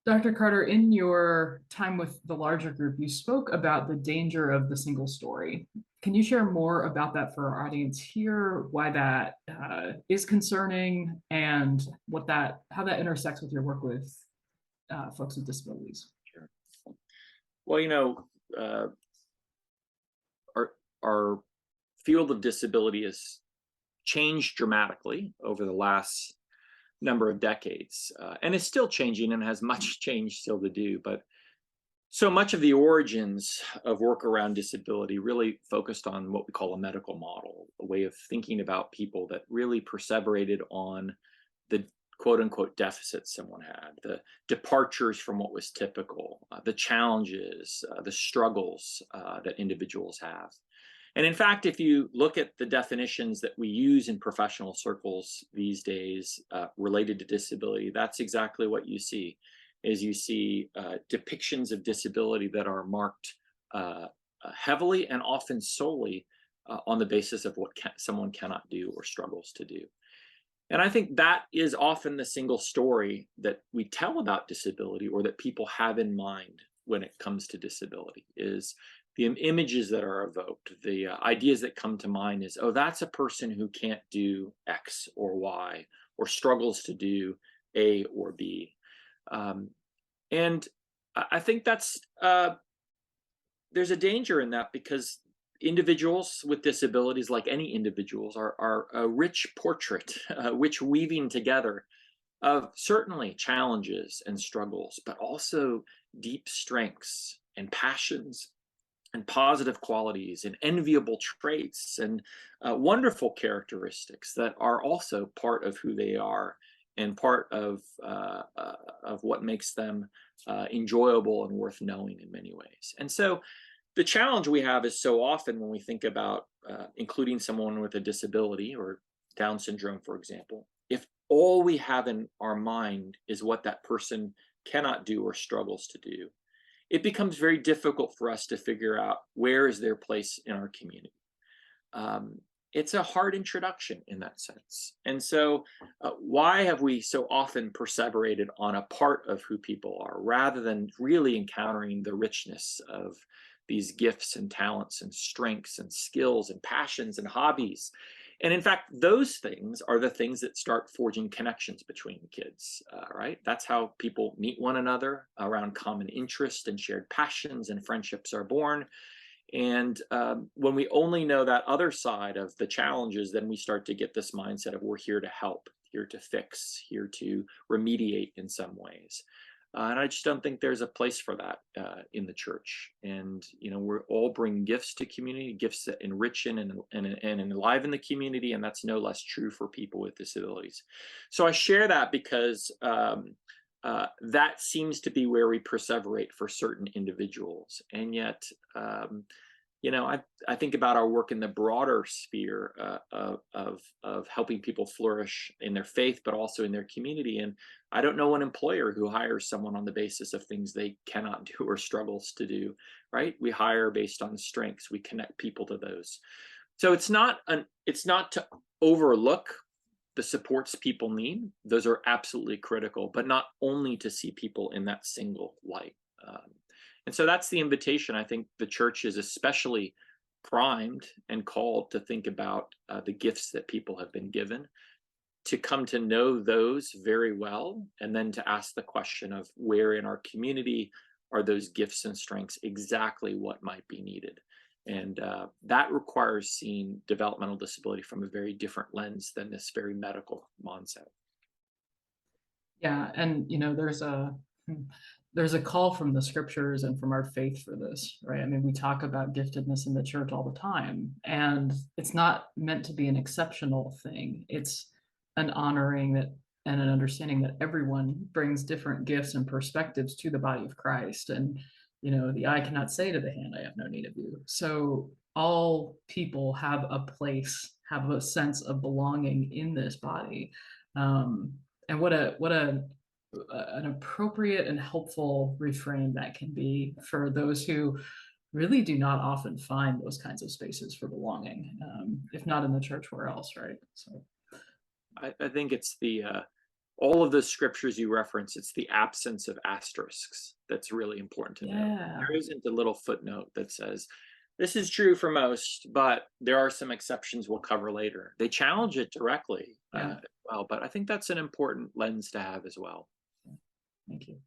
Dr. Carter, in your time with the larger group, you spoke about the danger of the single story. Can you share more about that for our audience here, why that is concerning, and how that intersects with your work with folks with disabilities? Sure. Well, uh, our field of disability has changed dramatically over the last number of decades, and is still changing and has much change still to do. But so much of the origins of work around disability really focused on what we call a medical model, a way of thinking about people that really perseverated on the quote unquote deficits someone had, the departures from what was typical, the challenges, the struggles that individuals have. And in fact, if you look at the definitions that we use in professional circles these days related to disability, that's exactly what you see. Is you see depictions of disability that are marked heavily and often solely on the basis of what someone cannot do or struggles to do. And I think that is often the single story that we tell about disability, or that people have in mind when it comes to disability, is the images that are evoked, the ideas that come to mind is, oh, that's a person who can't do X or Y, or struggles to do A or B. And I think there's a danger in that, because individuals with disabilities, like any individuals, are a rich portrait, which weaving together of certainly challenges and struggles, but also deep strengths and passions and positive qualities and enviable traits and wonderful characteristics that are also part of who they are, and part of what makes them enjoyable and worth knowing in many ways. And so the challenge we have is, so often when we think about including someone with a disability or Down syndrome, for example, if all we have in our mind is what that person cannot do or struggles to do, it becomes very difficult for us to figure out where is their place in our community. It's a hard introduction in that sense. And so why have we so often perseverated on a part of who people are, rather than really encountering the richness of these gifts and talents and strengths and skills and passions and hobbies? And in fact, those things are the things that start forging connections between kids, right? That's how people meet one another around common interest, and shared passions and friendships are born. And when we only know that other side of the challenges, then we start to get this mindset of, we're here to help, here to fix, here to remediate in some ways. And I just don't think there's a place for that in the church. And we're all bring gifts to community, gifts that enrich and enliven the community, and that's no less true for people with disabilities. So I share that because that seems to be where we perseverate for certain individuals. And yet, I think about our work in the broader sphere of helping people flourish in their faith, but also in their community. And I don't know an employer who hires someone on the basis of things they cannot do or struggles to do, right? We hire based on strengths. We connect people to those. So it's not to overlook the supports people need. Those are absolutely critical, but not only to see people in that single light. And so that's the invitation. I think the church is especially primed and called to think about the gifts that people have been given, to come to know those very well, and then to ask the question of, where in our community are those gifts and strengths exactly what might be needed? And that requires seeing developmental disability from a very different lens than this very medical mindset. Yeah, and there's a call from the scriptures and from our faith for this, right? I mean, we talk about giftedness in the church all the time, and it's not meant to be an exceptional thing. It's an honoring that, and an understanding that everyone brings different gifts and perspectives to the body of Christ. And the eye cannot say to the hand, I have no need of you. So all people have a place, have a sense of belonging in this body. And what an appropriate and helpful refrain that can be for those who really do not often find those kinds of spaces for belonging, if not in the church, where else, right? So I think it's the all of the scriptures you reference, it's the absence of asterisks that's really important to note. Yeah. There isn't a little footnote that says, this is true for most, but there are some exceptions we'll cover later. They challenge it directly Yeah. as well, but I think that's an important lens to have as well. Thank you.